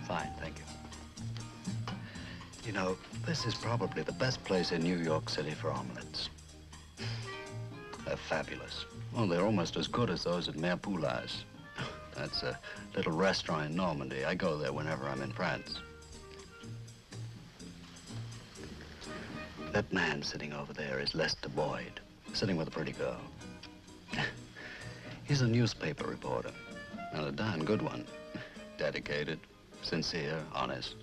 Fine, thank you. You know, this is probably the best place in New York City for omelets. They're fabulous. Well, they're almost as good as those at Mère Poulain's. That's a little restaurant in Normandy. I go there whenever I'm in France. That man sitting over there is Lester Boyd, sitting with a pretty girl. He's a newspaper reporter, and a darn good one. Dedicated, sincere, honest.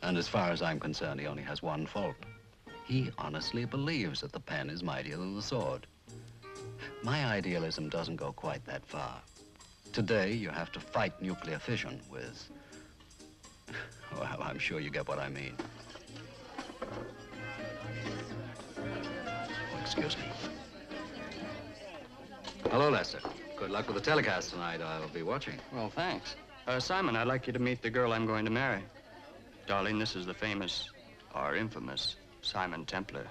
And as far as I'm concerned, he only has one fault. He honestly believes that the pen is mightier than the sword. My idealism doesn't go quite that far. Today, you have to fight nuclear fission with... Well, I'm sure you get what I mean. Oh, excuse me. Hello, Lester. Good luck with the telecast tonight. I'll be watching. Well, thanks. Simon, I'd like you to meet the girl I'm going to marry. Darling, this is the famous, or infamous, Simon Templar.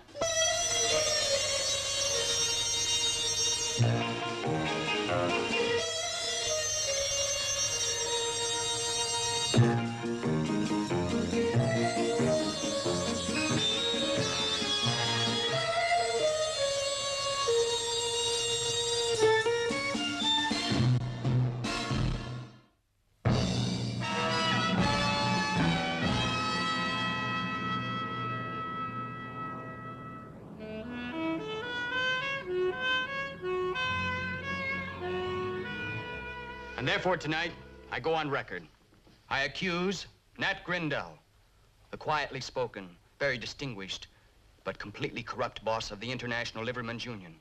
And therefore, tonight, I go on record. I accuse Nat Grindell, the quietly spoken, very distinguished, but completely corrupt boss of the International Livermen's Union,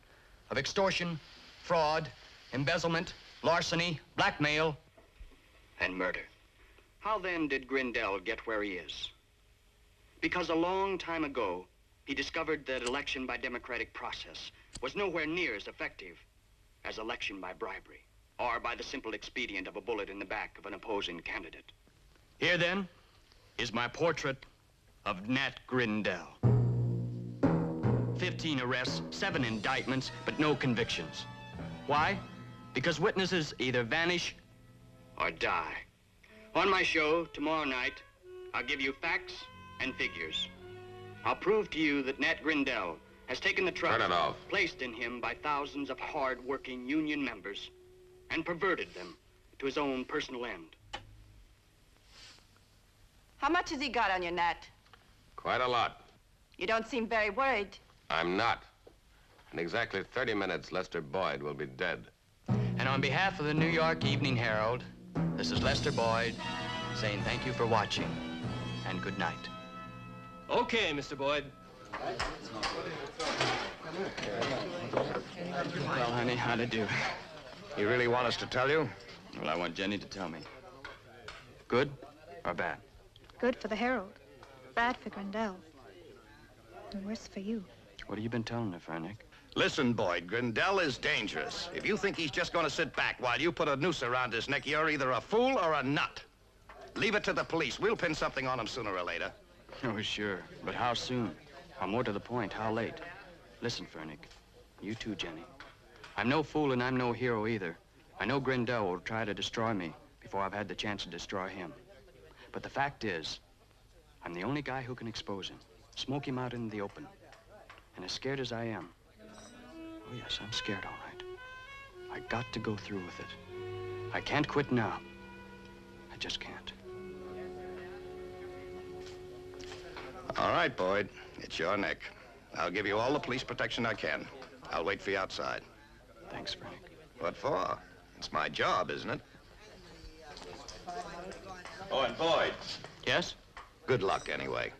of extortion, fraud, embezzlement, larceny, blackmail, and murder. How then did Grindell get where he is? Because a long time ago, he discovered that election by democratic process was nowhere near as effective as election by bribery, or by the simple expedient of a bullet in the back of an opposing candidate. Here, then, is my portrait of Nat Grindell. 15 arrests, 7 indictments, but no convictions. Why? Because witnesses either vanish or die. On my show tomorrow night, I'll give you facts and figures. I'll prove to you that Nat Grindell has taken the trust placed in him by thousands of hard-working union members and perverted them to his own personal end. How much has he got on you, Nat? Quite a lot. You don't seem very worried. I'm not. In exactly 30 minutes, Lester Boyd will be dead. And on behalf of the New York Evening Herald, this is Lester Boyd saying thank you for watching and good night. Okay, Mr. Boyd. Well, honey, how'd it do? You really want us to tell you? Well, I want Jenny to tell me. Good or bad? Good for the Herald. Bad for Grindell. And worse for you. What have you been telling her, Fernick? Listen, Boyd, Grindell is dangerous. If you think he's just going to sit back while you put a noose around his neck, you're either a fool or a nut. Leave it to the police. We'll pin something on him sooner or later. Oh, sure. But how soon? Or more to the point, how late? Listen, Fernick. You too, Jenny. I'm no fool and I'm no hero either. I know Grindell will try to destroy me before I've had the chance to destroy him. But the fact is, I'm the only guy who can expose him, smoke him out in the open. And as scared as I am, oh yes, I'm scared, all right. I got to go through with it. I can't quit now. I just can't. All right, Boyd. It's your neck. I'll give you all the police protection I can. I'll wait for you outside. Thanks, Frank. What for? It's my job, isn't it? Oh, and Boyd. Yes? Good luck, anyway.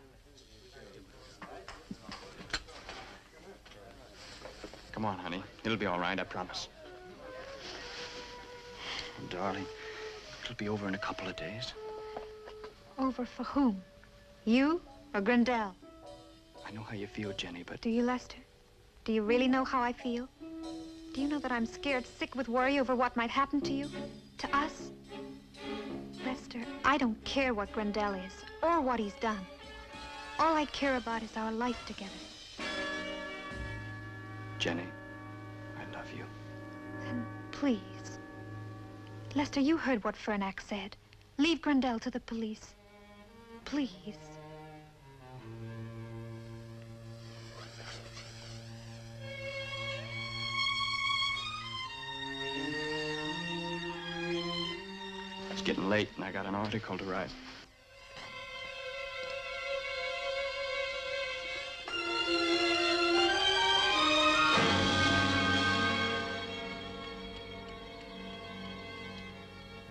Come on, honey. It'll be all right, I promise. Oh, darling, it'll be over in a couple of days. Over for whom? You or Grindell? I know how you feel, Jenny, but... Do you, Lester? Do you really know how I feel? Do you know that I'm scared sick with worry over what might happen to you? To us? Lester, I don't care what Grindel is or what he's done. All I care about is our life together. Jenny, I love you. Then please. Lester, you heard what Fernac said. Leave Grindel to the police. Please. It's getting late and I got an article to write.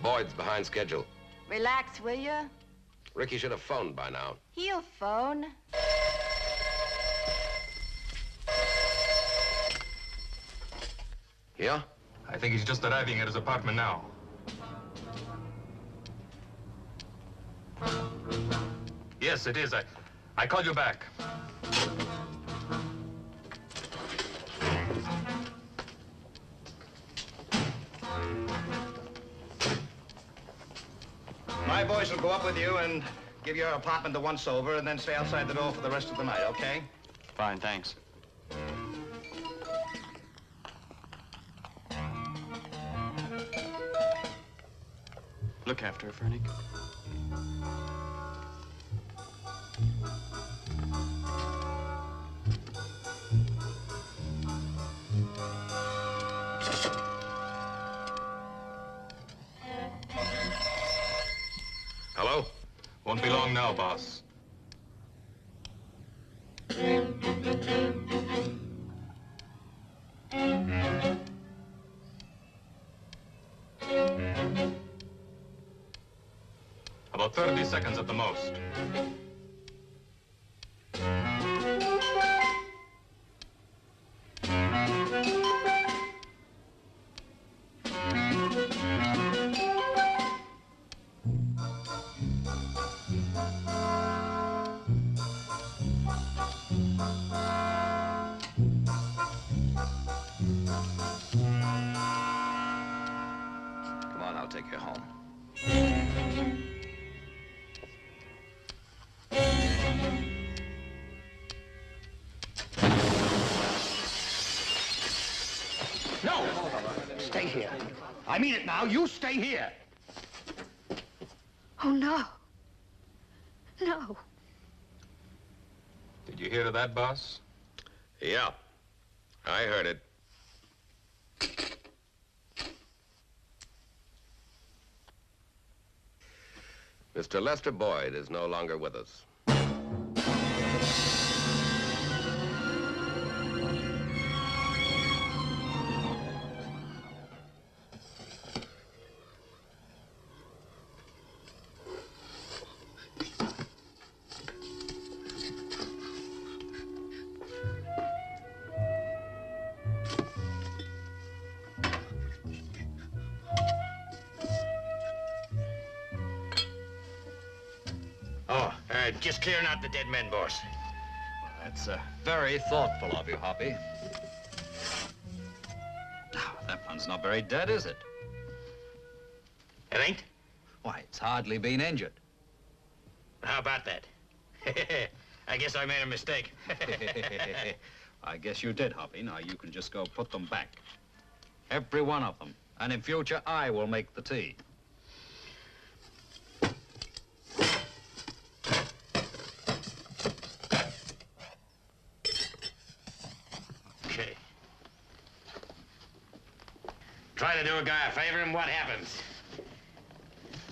Boyd's behind schedule. Relax, will you? Ricky should have phoned by now. He'll phone. Yeah? I think he's just arriving at his apartment now. Yes, it is. I call you back. My boys will go up with you and give your apartment a once-over and then stay outside the door for the rest of the night, okay? Fine, thanks. Look after her, Fernie. Hello? Won't be long now, boss. About 30 seconds at the most. Come on, I'll take you home. No! Stay here. I mean it now. You stay here. Oh, no. No. Did you hear that, boss? Yeah. I heard it. Mr. Lester Boyd is no longer with us. Just clearing out the dead men, boss. Well, that's very thoughtful of you, Hoppy. That one's not very dead, is it? It ain't? Why, it's hardly been injured. How about that? I guess I made a mistake. I guess you did, Hoppy. Now, you can just go put them back. Every one of them. And in future, I will make the tea. Okay. Try to do a guy a favor, and what happens?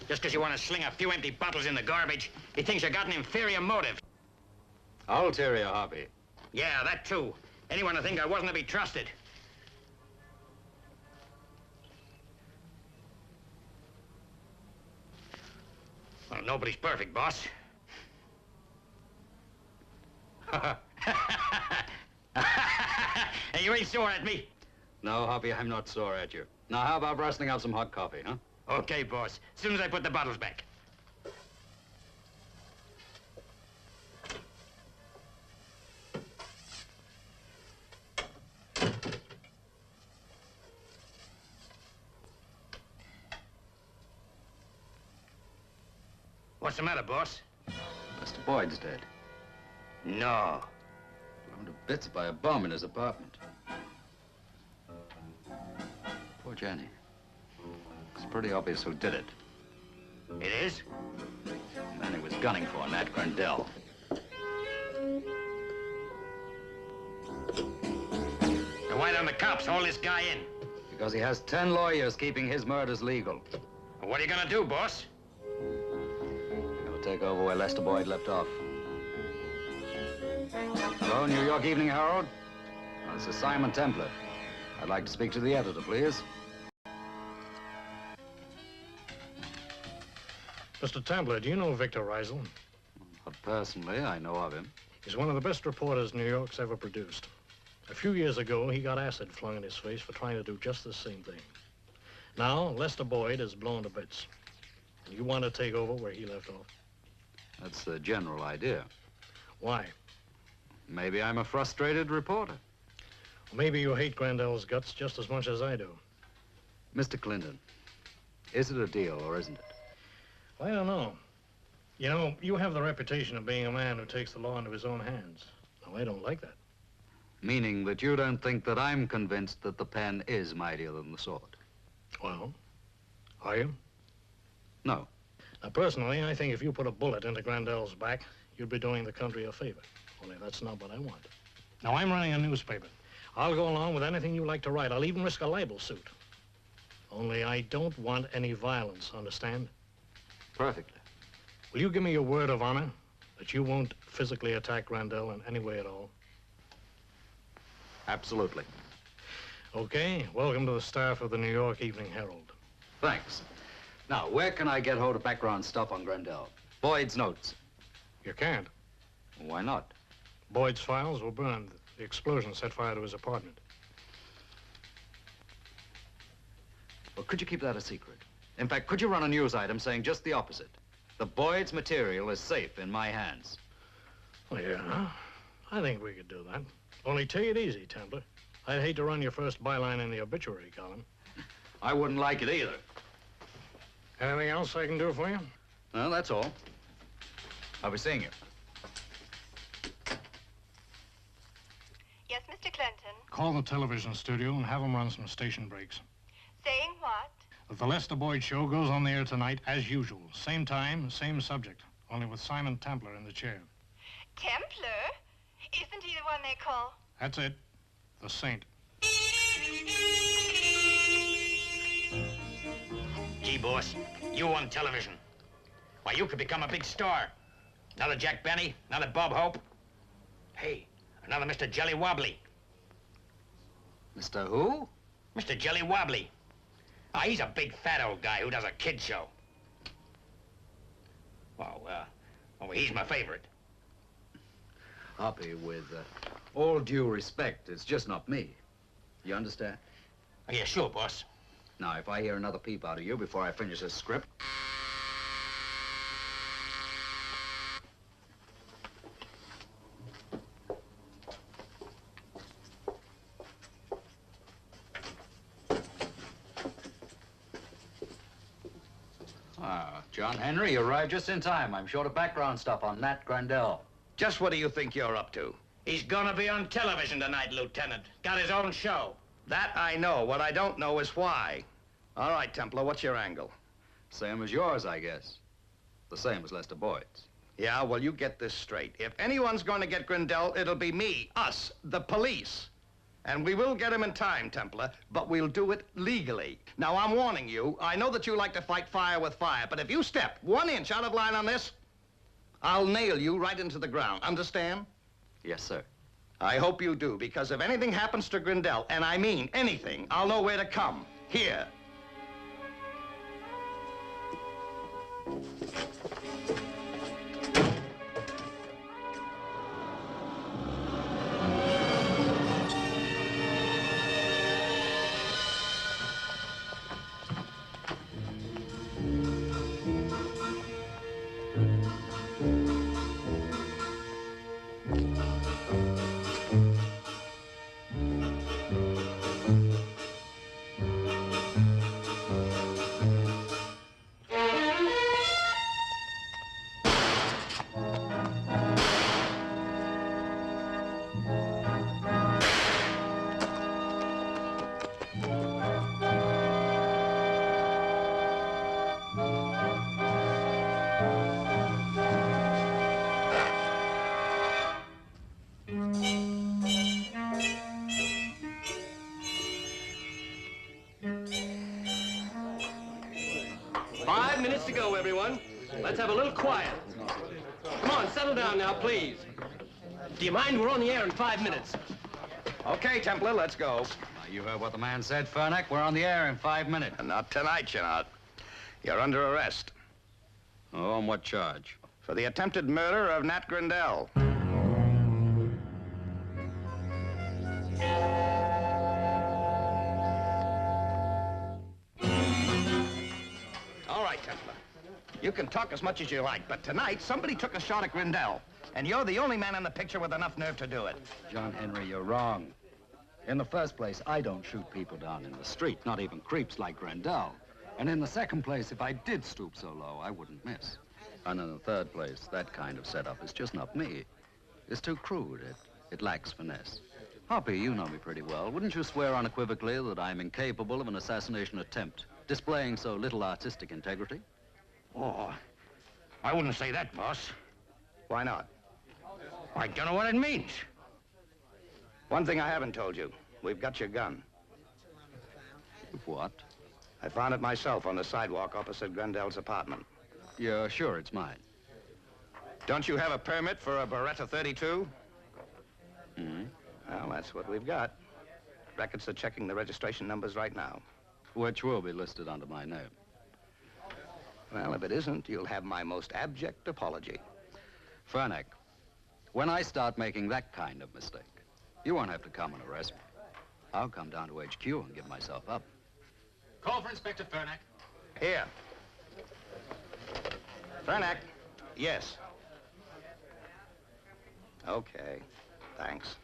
Just because you want to sling a few empty bottles in the garbage, he thinks you got an inferior motive. Ulterior, Hoppy. Yeah, that too. Anyone to think I wasn't to be trusted. Well, nobody's perfect, boss. Hey, you ain't sore at me. No, Hoppy, I'm not sore at you. Now, how about rustling out some hot coffee, huh? Okay, boss. As soon as I put the bottles back. What's the matter, boss? Mr. Boyd's dead. No. Blown to bits by a bomb in his apartment. Poor Jenny. It's pretty obvious who did it. It is? The man he was gunning for, Nat Grindell. Then why don't the cops hold this guy in? Because he has 10 lawyers keeping his murders legal. What are you gonna do, boss? He'll take over where Lester Boyd left off. Hello, New York Evening Herald. This is Simon Templar. I'd like to speak to the editor, please. Mr. Templar, do you know Victor Reisel? But personally, I know of him. He's one of the best reporters New York's ever produced. A few years ago, he got acid flung in his face for trying to do just the same thing. Now, Lester Boyd is blown to bits. And you want to take over where he left off? That's the general idea. Why? Maybe I'm a frustrated reporter. Well, maybe you hate Grandell's guts just as much as I do. Mr. Clinton, is it a deal or isn't it? I don't know. You know, you have the reputation of being a man who takes the law into his own hands. Now, I don't like that. Meaning that you don't think that I'm convinced that the pen is mightier than the sword? Well, are you? No. Now, personally, I think if you put a bullet into Grandell's back, you'd be doing the country a favor. Only that's not what I want. Now, I'm running a newspaper. I'll go along with anything you like to write. I'll even risk a libel suit. Only I don't want any violence, understand? Perfectly. Will you give me your word of honor that you won't physically attack Grandell in any way at all? Absolutely. Okay, welcome to the staff of the New York Evening Herald. Thanks. Now, where can I get hold of background stuff on Grindell? Boyd's notes. You can't. Why not? Boyd's files were burned. The explosion set fire to his apartment. Well, could you keep that a secret? In fact, could you run a news item saying just the opposite? The Boyd's material is safe in my hands. Well, yeah, I think we could do that. Only take it easy, Templar. I'd hate to run your first byline in the obituary column. I wouldn't like it either. Anything else I can do for you? No, that's all. I'll be seeing you. Yes, Mr. Clinton. Call the television studio and have them run some station breaks. Saying what? The Lester Boyd show goes on the air tonight as usual. Same time, same subject, only with Simon Templar in the chair. Templar? Isn't he the one they call? That's it. The Saint. Gee, boss, you on television. Why, you could become a big star. Another Jack Benny, another Bob Hope. Hey, another Mr. Jelly Wobbly. Mr. Who? Mr. Jelly Wobbly. Ah, he's a big fat old guy who does a kid show. Well, he's my favorite. Hoppy, with all due respect, it's just not me. You understand? Oh, yeah, sure, boss. Now, if I hear another peep out of you before I finish this script... John Henry, you arrived just in time. I'm short of background stuff on Nat Grindell. Just what do you think you're up to? He's gonna be on television tonight, Lieutenant. Got his own show. That I know. What I don't know is why. All right, Templar, what's your angle? Same as yours, I guess. The same as Lester Boyd's. Yeah, well, you get this straight. If anyone's going to get Grindell, it'll be me, us, the police. And we will get him in time, Templar, but we'll do it legally. Now, I'm warning you, I know that you like to fight fire with fire, but if you step 1 inch out of line on this, I'll nail you right into the ground. Understand? Yes, sir. I hope you do, because if anything happens to Grindell, and I mean anything, I'll know where to come. Here. 5 minutes to go, everyone. Let's have a little quiet. Come on, settle down now, please. Do you mind? We're on the air in 5 minutes. Okay, Templar, let's go. Now, you heard what the man said, Furnack. We're on the air in 5 minutes. Not tonight, you're not. You're under arrest Oh, on what charge? for the attempted murder of Nat Grindell. All right, Templar. You can talk as much as you like, but tonight somebody took a shot at Grindell, and you're the only man in the picture with enough nerve to do it. John Henry, you're wrong. In the first place, I don't shoot people down in the street, not even creeps like Grindell. And in the second place, if I did stoop so low, I wouldn't miss. And in the third place, that kind of setup is just not me. It's too crude. It lacks finesse. Hoppy, you know me pretty well. Wouldn't you swear unequivocally that I'm incapable of an assassination attempt, displaying so little artistic integrity? Oh, I wouldn't say that, boss. Why not? I don't know what it means. One thing I haven't told you. We've got your gun. What? I found it myself on the sidewalk opposite Grindell's apartment. You're sure it's mine? Don't you have a permit for a Beretta 32? Mm-hmm. Well, that's what we've got. Records are checking the registration numbers right now. Which will be listed under my name. Well, if it isn't, you'll have my most abject apology. Furnack, when I start making that kind of mistake, you won't have to come and arrest me. I'll come down to HQ and give myself up. Call for Inspector Furnack. Here. Furnack. Yes. Okay. Thanks.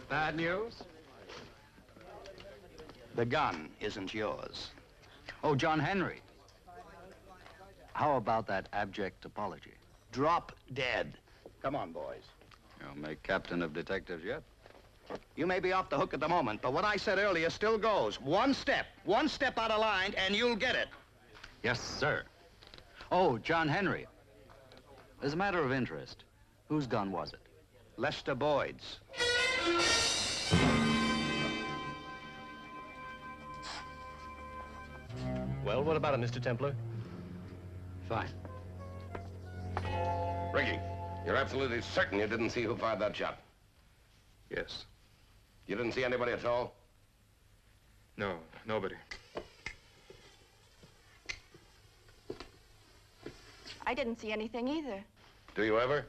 Bad news? The gun isn't yours. Oh, John Henry. How about that abject apology? Drop dead. Come on, boys. You'll make captain of detectives yet? You may be off the hook at the moment, but what I said earlier still goes. One step out of line, and you'll get it. Yes, sir. Oh, John Henry. As a matter of interest, whose gun was it? Lester Boyd's. Well, what about it, Mr. Templar? Fine. Ricky, you're absolutely certain you didn't see who fired that shot? Yes. You didn't see anybody at all? No, nobody. I didn't see anything either. Do you ever?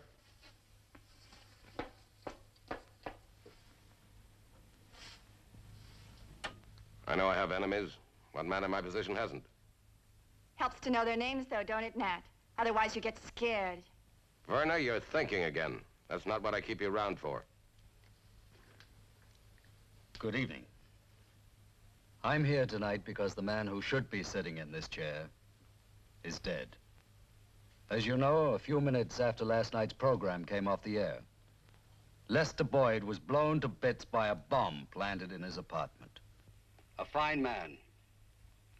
I know I have enemies. What man in my position hasn't? Helps to know their names, though, don't it, Nat? Otherwise, you get scared. Verna, you're thinking again. That's not what I keep you around for. Good evening. I'm here tonight because the man who should be sitting in this chair is dead. As you know, a few minutes after last night's program came off the air, Lester Boyd was blown to bits by a bomb planted in his apartment. A fine man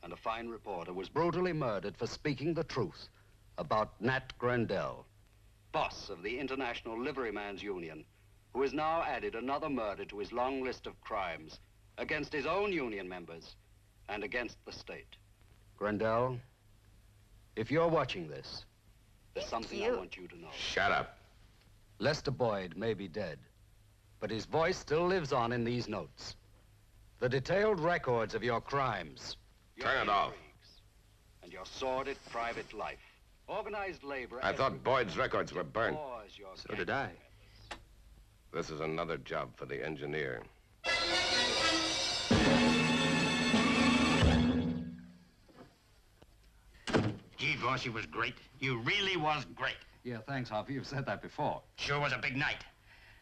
and a fine reporter was brutally murdered for speaking the truth about Nat Grindell, boss of the International Liveryman's Union, who has now added another murder to his long list of crimes against his own union members and against the state. Grindell, if you're watching this, there's something I want you to know. Shut up. Lester Boyd may be dead, but his voice still lives on in these notes. The detailed records of your crimes. Turn it off. And your sordid private life. Organized labor... I thought Boyd's records were burnt. So did I. This is another job for the engineer. Gee, boss, you was great. You really was great. Yeah, thanks, Hoppy. You've said that before. Sure was a big night.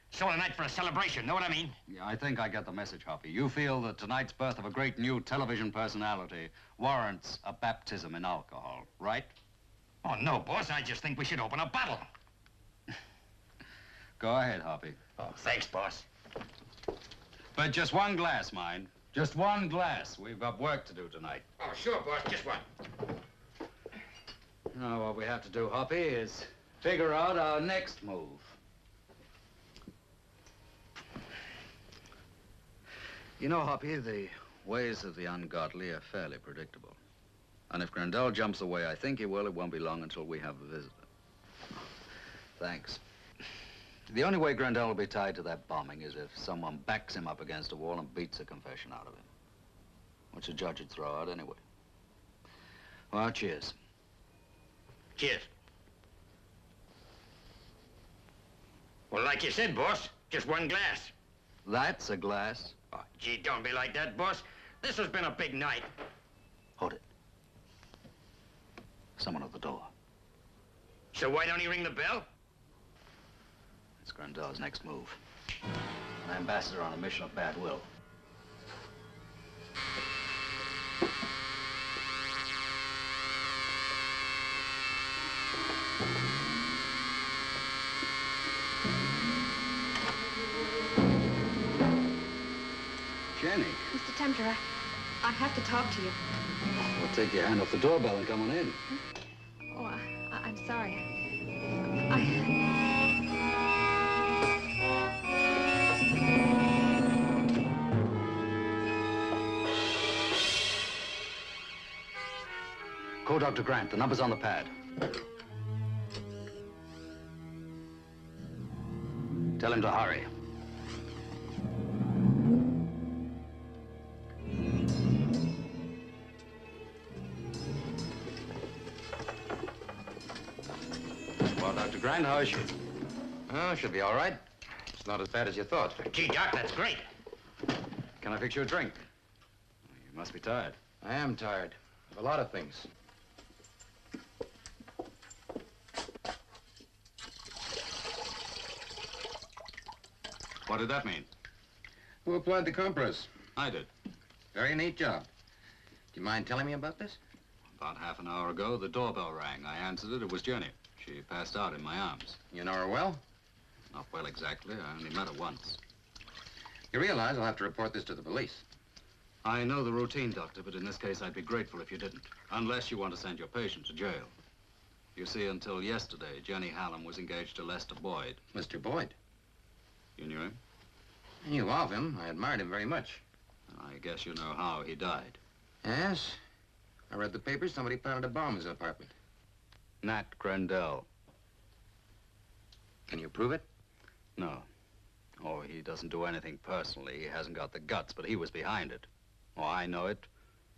Sort of night for a celebration, know what I mean? Yeah, I think I get the message, Hoppy. You feel that tonight's birth of a great new television personality warrants a baptism in alcohol, right? Oh, no, boss. I just think we should open a bottle. Go ahead, Hoppy. Oh, thanks, boss. But just one glass, mind. Just one glass. We've got work to do tonight. Oh, sure, boss. Just one. Now, what we have to do, Hoppy, is figure out our next move. You know, Hoppy, the Ways of the ungodly are fairly predictable. And if Grandel jumps the way I think he will, it won't be long until we have a visitor. Thanks. The only way Grandel will be tied to that bombing is if someone backs him up against a wall and beats a confession out of him. Which the judge would throw out anyway. Well, cheers. Cheers. Well, like you said, boss, just one glass. That's a glass. Oh, gee, don't be like that, boss. This has been a big night. Hold it. Someone at the door. So why don't he ring the bell? It's Grandel's next move. An ambassador on a mission of bad will. Jenny. Mr. Templar, I have to talk to you. Well, take your hand off the doorbell and come on in. Oh, I'm sorry. Call Dr. Grant. The number's on the pad. Tell him to hurry. Well, Dr. Grant, how is she? Oh, she'll be all right. It's not as bad as you thought. Gee, Doc, that's great. Can I fix you a drink? You must be tired. I am tired of a lot of things. What did that mean? Who applied the compress? I did. Very neat job. Do you mind telling me about this? About half an hour ago, the doorbell rang. I answered it. It was Jenny. She passed out in my arms. You know her well? Not well exactly. I only met her once. You realize I'll have to report this to the police. I know the routine, Doctor, but in this case, I'd be grateful if you didn't. Unless you want to send your patient to jail. You see, until yesterday, Jenny Hallam was engaged to Lester Boyd. Mr. Boyd? You knew him? I knew of him. I admired him very much. I guess you know how he died. Yes. I read the papers. Somebody planted a bomb in his apartment. Nat Grandel. Can you prove it? No. Oh, he doesn't do anything personally. He hasn't got the guts, but he was behind it. Oh, I know it.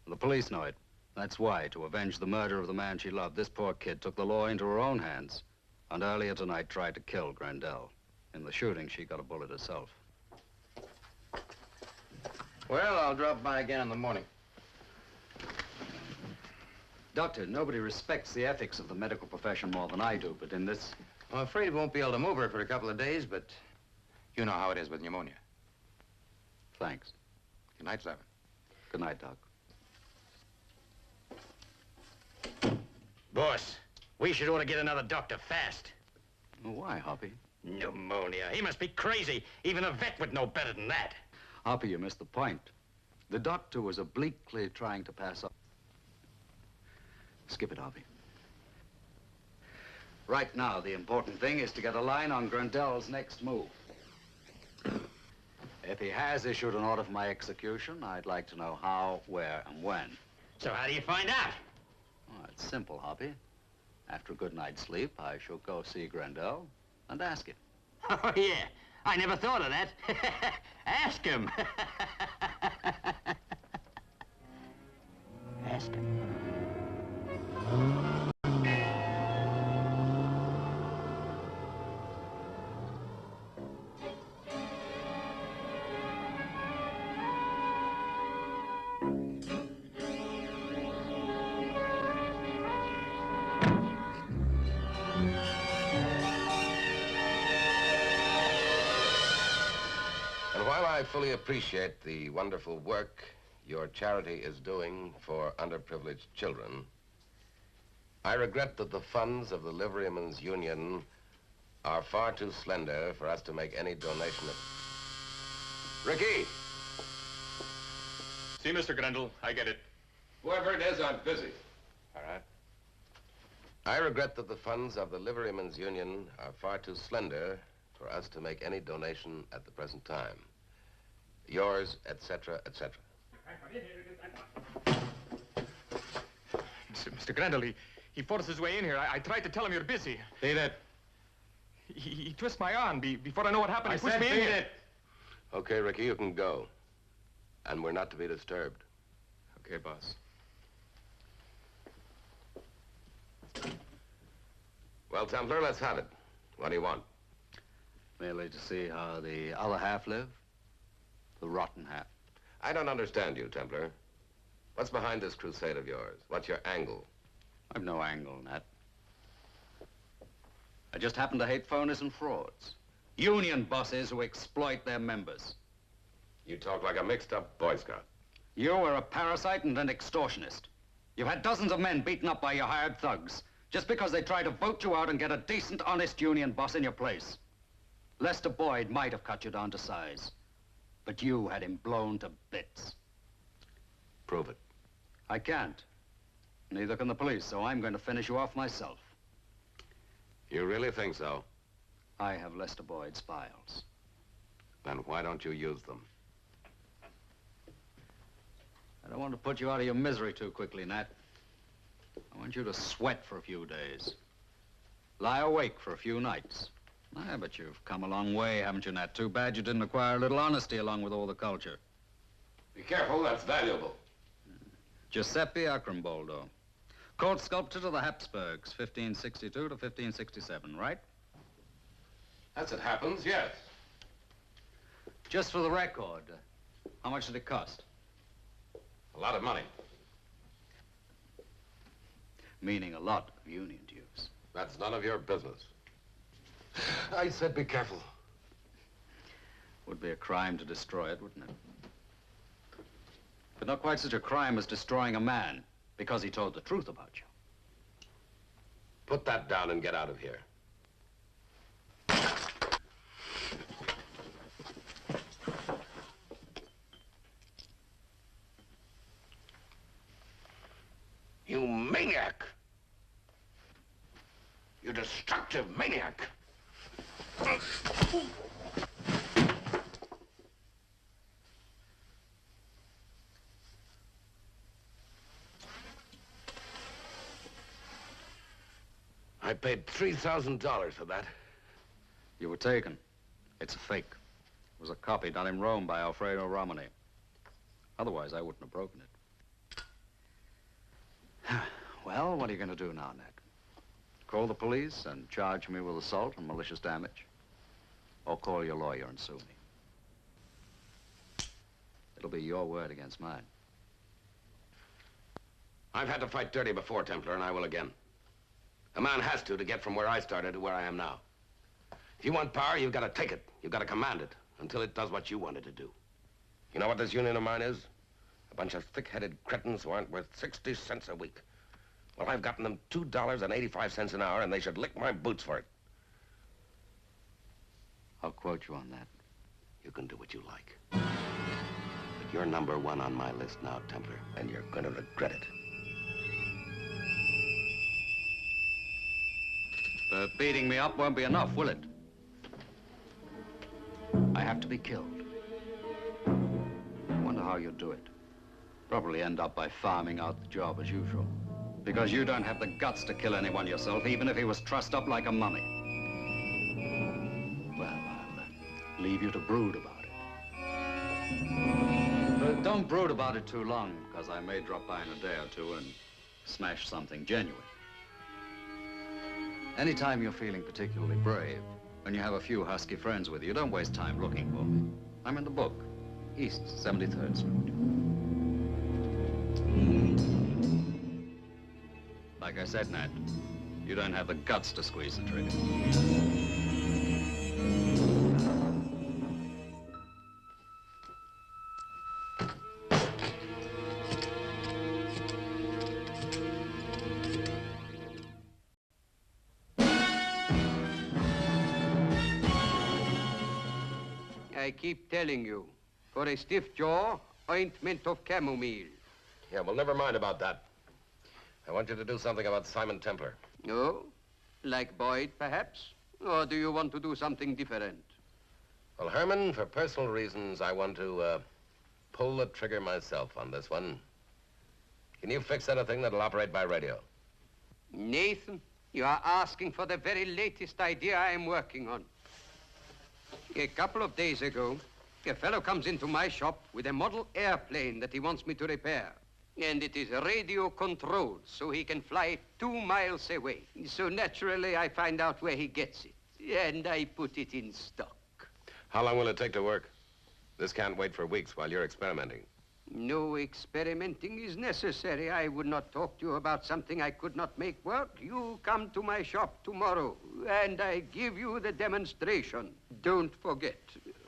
The police know it. That's why, to avenge the murder of the man she loved, this poor kid took the law into her own hands. And earlier tonight tried to kill Grandel. In the shooting, she got a bullet herself. Well, I'll drop by again in the morning. Doctor, nobody respects the ethics of the medical profession more than I do, but in this... I'm afraid we won't be able to move her for a couple of days, but you know how it is with pneumonia. Thanks. Good night, Simon. Good night, Doc. Boss, we should ought to get another doctor fast. Well, why, Hoppy? Pneumonia. He must be crazy. Even a vet would know better than that. Hoppy, you missed the point. The doctor was obliquely trying to pass up. Skip it, Hoppy. Right now, the important thing is to get a line on Grandel's next move. If he has issued an order for my execution, I'd like to know how, where, and when. So how do you find out? Oh, it's simple, Hoppy. After a good night's sleep, I shall go see Grandel and ask him. Oh, yeah. I never thought of that. Ask him. Ask him. I fully appreciate the wonderful work your charity is doing for underprivileged children. I regret that the funds of the Liverymen's Union are far too slender for us to make any donation. Ricky! See, Mr. Grendel, I get it. Whoever it is, I'm busy. All right. I regret that the funds of the Liverymen's Union are far too slender for us to make any donation at the present time. Yours, etc., etc. Mr. Grendel, he forced his way in here. I tried to tell him you're busy. Beat it. He twisted my arm. Before I know what happened, I he pushed said me in beat here. it. Okay, Ricky, you can go. And we're not to be disturbed. Okay, boss. Well, Templar, let's have it. What do you want? Merely to see how the other half live. The rotten half. I don't understand you, Templar. What's behind this crusade of yours? What's your angle? I've no angle, Nat. I just happen to hate phonies and frauds. Union bosses who exploit their members. You talk like a mixed-up Boy Scout. You are a parasite and an extortionist. You've had dozens of men beaten up by your hired thugs just because they tried to vote you out and get a decent, honest union boss in your place. Lester Boyd might have cut you down to size, but you had him blown to bits. Prove it. I can't. Neither can the police, so I'm going to finish you off myself. You really think so? I have Lester Boyd's files. Then why don't you use them? I don't want to put you out of your misery too quickly, Nat. I want you to sweat for a few days. Lie awake for a few nights. Ah, but you've come a long way, haven't you, Nat? Too bad you didn't acquire a little honesty along with all the culture. Be careful, that's valuable. Giuseppe Acramboldo. Court sculptor to the Habsburgs, 1562 to 1567, right? As it happens, yes. Just for the record, how much did it cost? A lot of money. Meaning a lot of union dues. That's none of your business. I said be careful. Would be a crime to destroy it, wouldn't it? But not quite such a crime as destroying a man because he told the truth about you. Put that down and get out of here. You maniac! You destructive maniac! I paid $3,000 for that. You were taken. It's a fake. It was a copy done in Rome by Alfredo Romani. Otherwise, I wouldn't have broken it. Well, what are you going to do now, Ned? Call the police and charge me with assault and malicious damage? Or call your lawyer and sue me? It'll be your word against mine. I've had to fight dirty before, Templar, and I will again. A man has to get from where I started to where I am now. If you want power, you've got to take it. You've got to command it until it does what you want it to do. You know what this union of mine is? A bunch of thick-headed cretins who aren't worth 60 cents a week. Well, I've gotten them $2.85 an hour, and they should lick my boots for it. I'll quote you on that. You can do what you like. But you're number one on my list now, Templar, and you're going to regret it. But beating me up won't be enough, will it? I have to be killed. I wonder how you'll do it. Probably end up by farming out the job as usual. Because you don't have the guts to kill anyone yourself, even if he was trussed up like a mummy. Well, I'll leave you to brood about it. But don't brood about it too long, because I may drop by in a day or two and smash something genuine. Anytime you're feeling particularly brave, when you have a few husky friends with you, don't waste time looking for me. I'm in the book, East 73rd Street. Like I said, Nat, you don't have the guts to squeeze the trigger. I keep telling you, for a stiff jaw, ointment of chamomile. Yeah, well, never mind about that. I want you to do something about Simon Templar. Oh? Like Boyd, perhaps? Or do you want to do something different? Well, Herman, for personal reasons, I want to pull the trigger myself on this one. Can you fix anything that'll operate by radio? Nathan, you are asking for the very latest idea I am working on. A couple of days ago, a fellow comes into my shop with a model airplane that he wants me to repair. And it is radio controlled, so he can fly 2 miles away. So naturally, I find out where he gets it, and I put it in stock. How long will it take to work? This can't wait for weeks while you're experimenting. No experimenting is necessary. I would not talk to you about something I could not make work. You come to my shop tomorrow, and I give you the demonstration. Don't forget,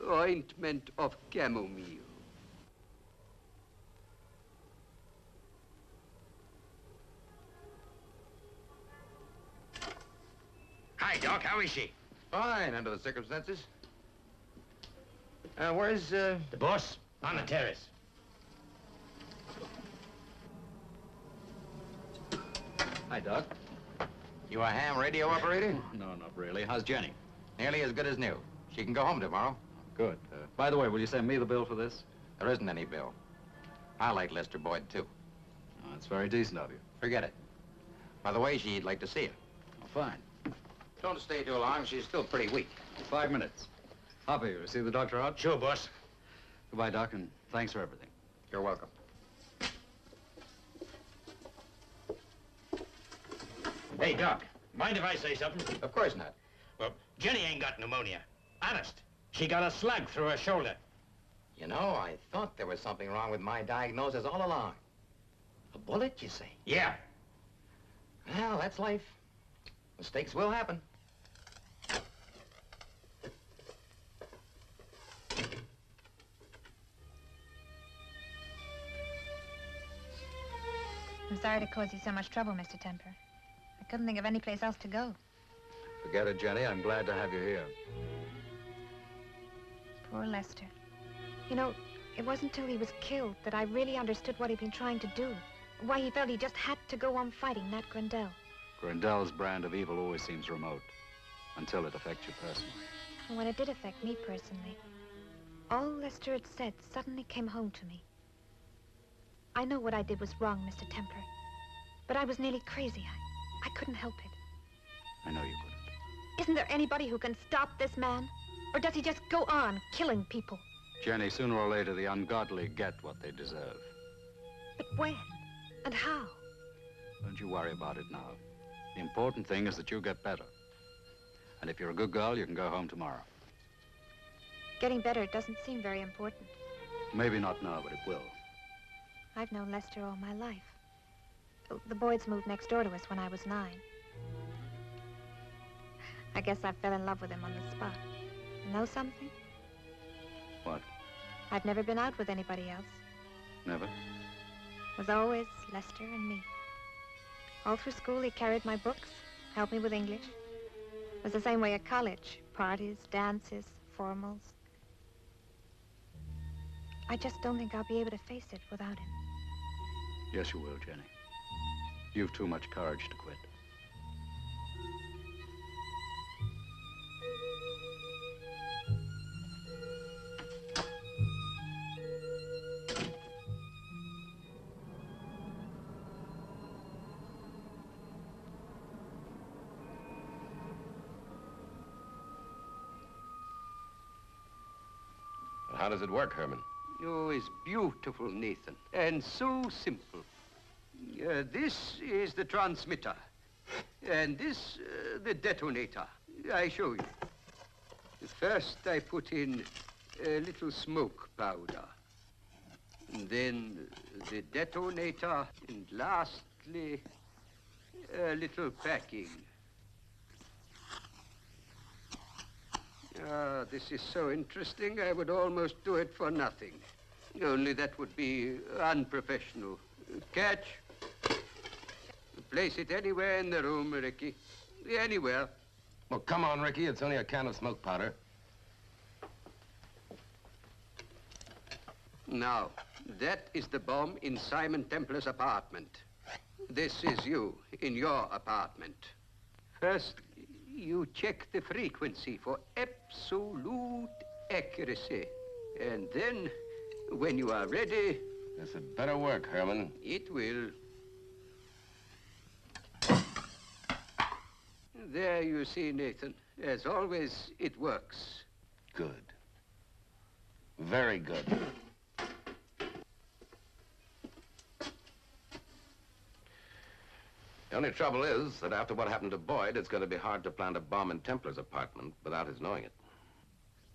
ointment of chamomile. Hi, Doc. How is she? Fine, under the circumstances. Where's, The boss? On the terrace. Hi, Doc. You a ham radio operator? No, not really. How's Jenny? Nearly as good as new. She can go home tomorrow. Good. By the way, will you send me the bill for this? There isn't any bill. I like Lester Boyd, too. Oh, that's very decent of you. Forget it. By the way, she'd like to see you. Oh, fine. Don't stay too long. She's still pretty weak. 5 minutes. Hoppy, you see the doctor out? Sure, boss. Goodbye, Doc, and thanks for everything. You're welcome. Hey, Doc. Mind if I say something? Of course not. Well, Jenny ain't got pneumonia. Honest. She got a slug through her shoulder. You know, I thought there was something wrong with my diagnosis all along. A bullet, you say? Yeah. Well, that's life. Mistakes will happen. I'm sorry to cause you so much trouble, Mr. Temper. I couldn't think of any place else to go. Forget it, Jenny. I'm glad to have you here. Poor Lester. You know, it wasn't till he was killed that I really understood what he'd been trying to do. Why he felt he just had to go on fighting Nat Grindell. Grindell's brand of evil always seems remote, until it affects you personally. And when it did affect me personally, all Lester had said suddenly came home to me. I know what I did was wrong, Mr. Temper, but I was nearly crazy. I couldn't help it. I know you couldn't. Isn't there anybody who can stop this man? Or does he just go on killing people? Jenny, sooner or later, the ungodly get what they deserve. But when? And how? Don't you worry about it now. The important thing is that you get better. And if you're a good girl, you can go home tomorrow. Getting better doesn't seem very important. Maybe not now, but it will. I've known Lester all my life. The Boyds moved next door to us when I was 9. I guess I fell in love with him on the spot. Know something? What? I'd never been out with anybody else. Never? It was always Lester and me. All through school, he carried my books, helped me with English. It was the same way at college. Parties, dances, formals. I just don't think I'll be able to face it without him. Yes, you will, Jenny. You've too much courage to quit. How does it work, Herman? Oh, it's beautiful, Nathan, and so simple. This is the transmitter, and this, the detonator. I show you. First, I put in a little smoke powder, and then the detonator, and lastly, a little packing. Ah, this is so interesting, I would almost do it for nothing. Only that would be unprofessional. Catch. Place it anywhere in the room, Ricky. Anywhere. Well, come on, Ricky. It's only a can of smoke powder. Now, that is the bomb in Simon Templar's apartment. This is you in your apartment. First, you check the frequency for absolute accuracy. And then, When you are ready... This had better work, Herman. It will. There you see, Nathan. As always, it works. Good. Very good. The only trouble is that after what happened to Boyd, it's going to be hard to plant a bomb in Templar's apartment without his knowing it.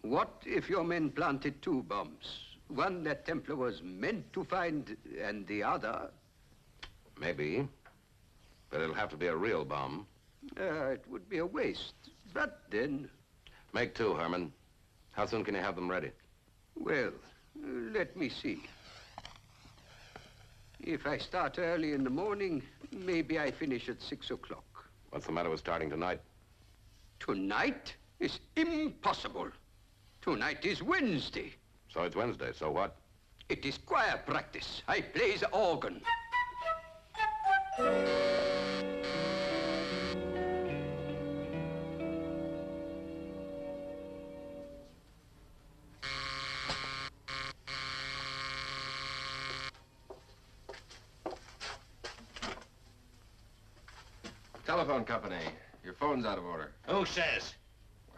What if your men planted two bombs? One that Templar was meant to find, and the other... Maybe. But it'll have to be a real bomb. It would be a waste. But then... Make two, Herman. How soon can you have them ready? Well, let me see. If I start early in the morning, maybe I finish at 6 o'clock. What's the matter with starting tonight? Tonight is impossible. Tonight is Wednesday. So it's Wednesday, so what? It is choir practice. I play the organ. Telephone company. Your phone's out of order. Who says?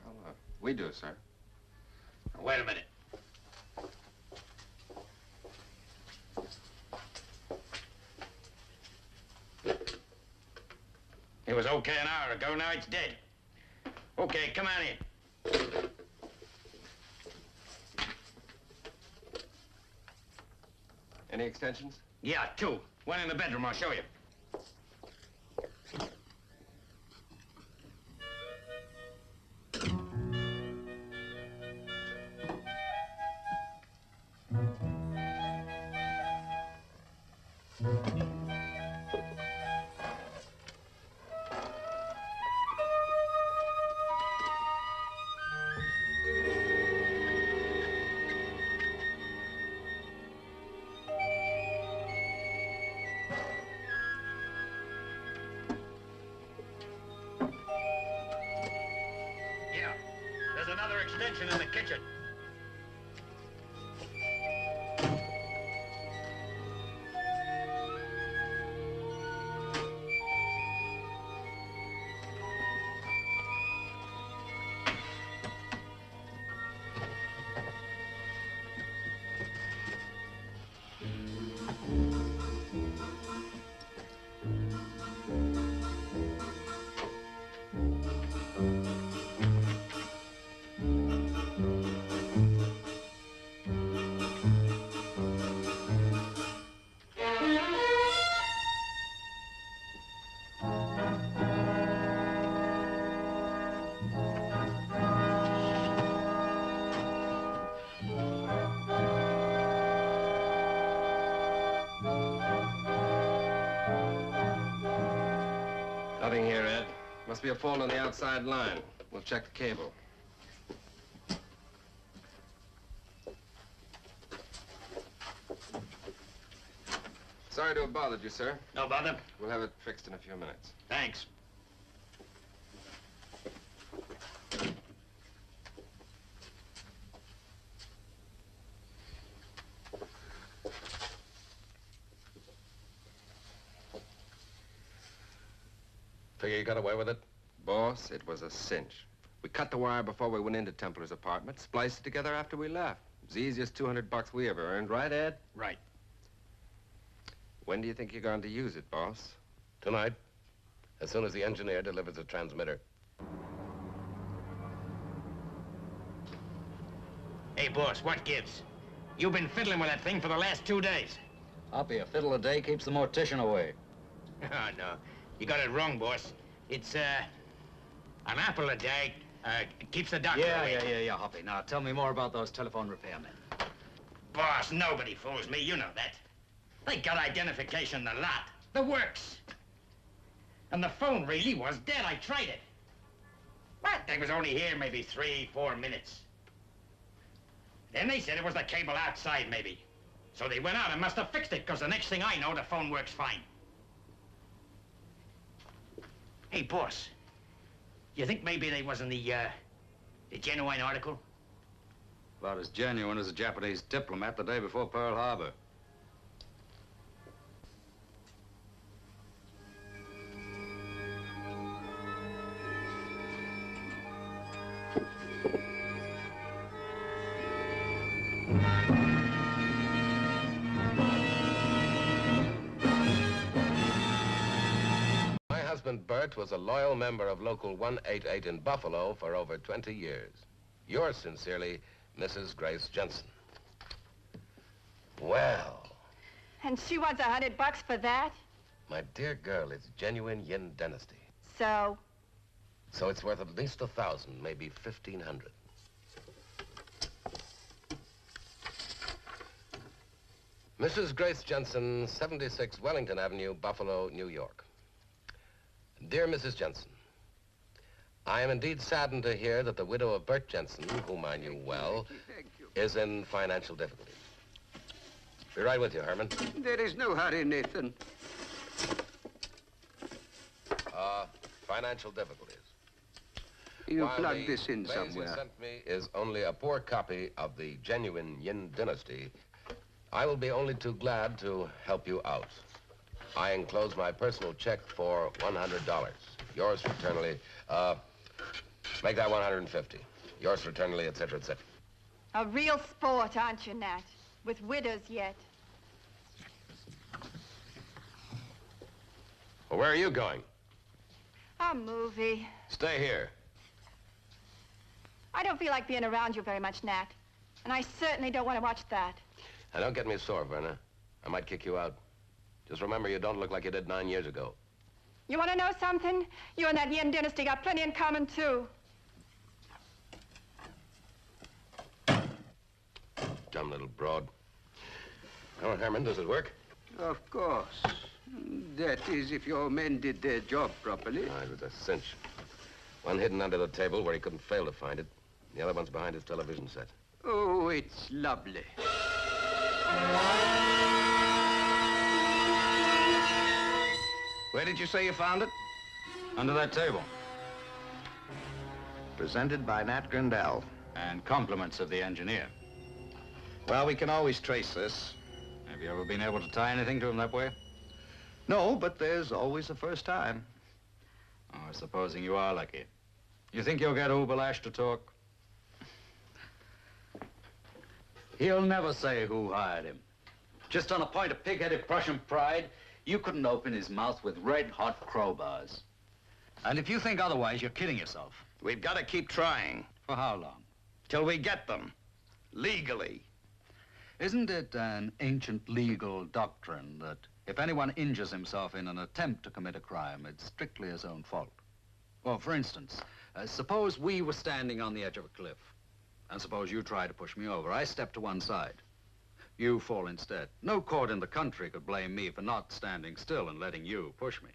Well, we do, sir. Wait a minute. It was okay an hour ago, now it's dead. Okay, come on in. Any extensions? Yeah, two. One in the bedroom, I'll show you. Another extension in the kitchen. Nothing here, Ed. Must be a fault on the outside line. We'll check the cable. Sorry to have bothered you, sir. No bother. We'll have it fixed in a few minutes. Thanks. Figure you got away with it? Boss, it was a cinch. We cut the wire before we went into Templar's apartment, spliced it together after we left. It was the easiest $200 we ever earned, right, Ed? Right. When do you think you're going to use it, boss? Tonight. As soon as the engineer delivers the transmitter. Hey, boss, what gives? You've been fiddling with that thing for the last 2 days. Hoppy, a fiddle a day keeps the mortician away. Oh, no. You got it wrong, boss. It's, an apple a day, keeps the doctor away. Yeah, Hoppy. Now, tell me more about those telephone repairmen. Boss, nobody fools me. You know that. They got identification, the lot. The works. And the phone really was dead. I tried it. But they was only here maybe 3-4 minutes. Then they said it was the cable outside, maybe. So they went out and must have fixed it, because the next thing I know, the phone works fine. Hey, boss, you think maybe they wasn't the genuine article? About as genuine as a Japanese diplomat the day before Pearl Harbor. My husband, Bert, was a loyal member of Local 188 in Buffalo for over 20 years. Yours sincerely, Mrs. Grace Jensen. Well. And she wants $100 for that? My dear girl, it's genuine yin dynasty. So? So it's worth at least 1,000, maybe 1,500. Mrs. Grace Jensen, 76 Wellington Avenue, Buffalo, New York. Dear Mrs. Jensen, I am indeed saddened to hear that the widow of Bert Jensen, whom I knew well, is in financial difficulty. Be right with you, Herman. There is no hurry, Nathan. Financial difficulties. You While plug the this in vase somewhere. you sent me is only a poor copy of the genuine Yin dynasty, I will be only too glad to help you out. I enclose my personal check for $100. Yours fraternally, make that 150. Yours fraternally, et cetera, et cetera. A real sport, aren't you, Nat? With widows yet. Well, where are you going? A movie. Stay here. I don't feel like being around you very much, Nat. And I certainly don't want to watch that. Now, don't get me sore, Verna. I might kick you out. Just remember, you don't look like you did 9 years ago. You want to know something? You and that Yin dynasty got plenty in common, too. Dumb little broad. Oh, Herman, does it work? Of course. That is, if your men did their job properly. Ah, it was a cinch. One hidden under the table where he couldn't fail to find it. The other one's behind his television set. Oh, it's lovely. Where did you say you found it? Under that table. Presented by Nat Grindell. And compliments of the engineer. Well, we can always trace this. Have you ever been able to tie anything to him that way? No, but there's always a first time. Oh, supposing you are lucky. You think you'll get Ubalash to talk? He'll never say who hired him. Just on a point of pig-headed Prussian pride, you couldn't open his mouth with red-hot crowbars. And if you think otherwise, you're kidding yourself. We've got to keep trying. For how long? Till we get them. Legally. Isn't it an ancient legal doctrine that if anyone injures himself in an attempt to commit a crime, it's strictly his own fault? Well, for instance, suppose we were standing on the edge of a cliff, and suppose you try to push me over. I step to one side. You fall instead. No court in the country could blame me for not standing still and letting you push me.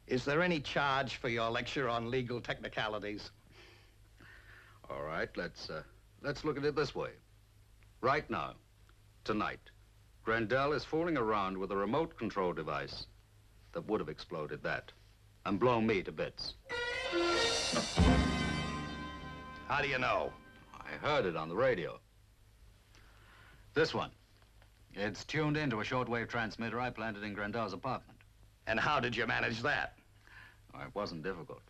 Is there any charge for your lecture on legal technicalities? All right, let's look at it this way. Right now, tonight, Grandel is fooling around with a remote control device that would have exploded that and blown me to bits. How do you know? I heard it on the radio. This one. It's tuned into a shortwave transmitter I planted in Grandel's apartment. And how did you manage that? Oh, it wasn't difficult.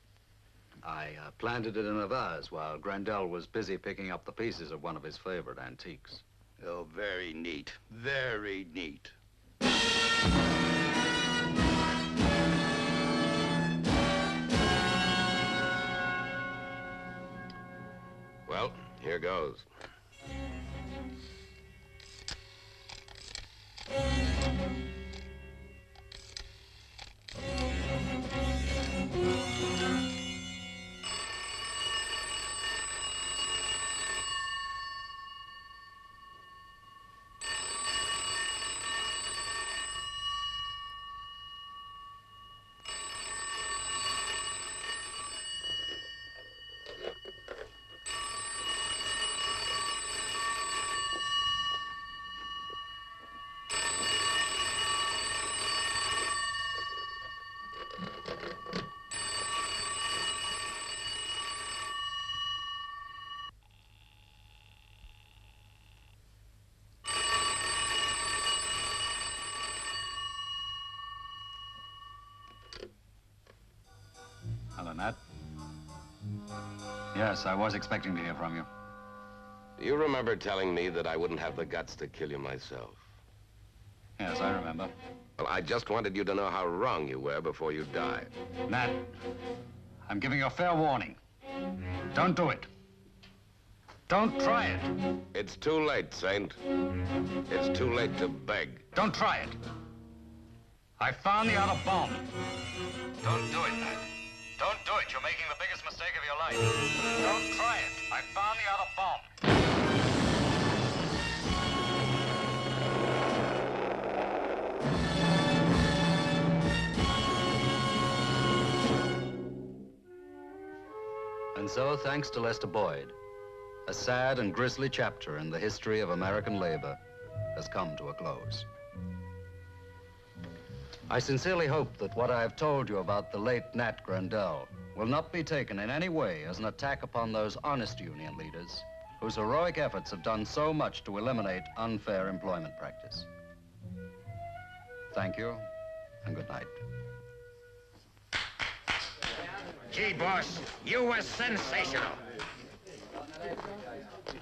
I planted it in a vase while Grandel was busy picking up the pieces of one of his favorite antiques. Oh, very neat. Very neat. Well, here goes. Nat. Yes, I was expecting to hear from you. Do you remember telling me that I wouldn't have the guts to kill you myself? Yes, I remember. Well, I just wanted you to know how wrong you were before you died. Nat, I'm giving you a fair warning. Don't do it. Don't try it. It's too late, Saint. It's too late to beg. Don't try it. I found the other bomb. Don't do it, Nat. Don't do it. You're making the biggest mistake of your life. Don't try it. I found the other bomb. And so, thanks to Lester Boyd, a sad and grisly chapter in the history of American labor has come to a close. I sincerely hope that what I have told you about the late Nat Grandel will not be taken in any way as an attack upon those honest union leaders whose heroic efforts have done so much to eliminate unfair employment practice. Thank you, and good night. Gee, boss, you were sensational.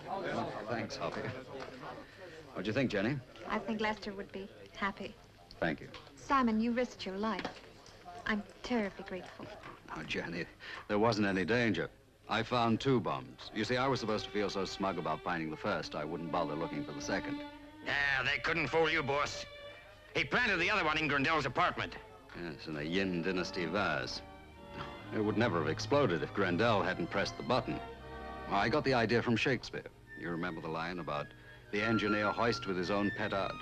Well, thanks, Hoppy. What'd you think, Jenny? I think Lester would be happy. Thank you. Simon, you risked your life. I'm terribly grateful. Oh, Jenny, there wasn't any danger. I found 2 bombs. You see, I was supposed to feel so smug about finding the first, I wouldn't bother looking for the second. Yeah, they couldn't fool you, boss. He planted the other one in Grandel's apartment. Yes, in a Yin Dynasty vase. It would never have exploded if Grandel hadn't pressed the button. Well, I got the idea from Shakespeare. You remember the line about the engineer hoist with his own petard?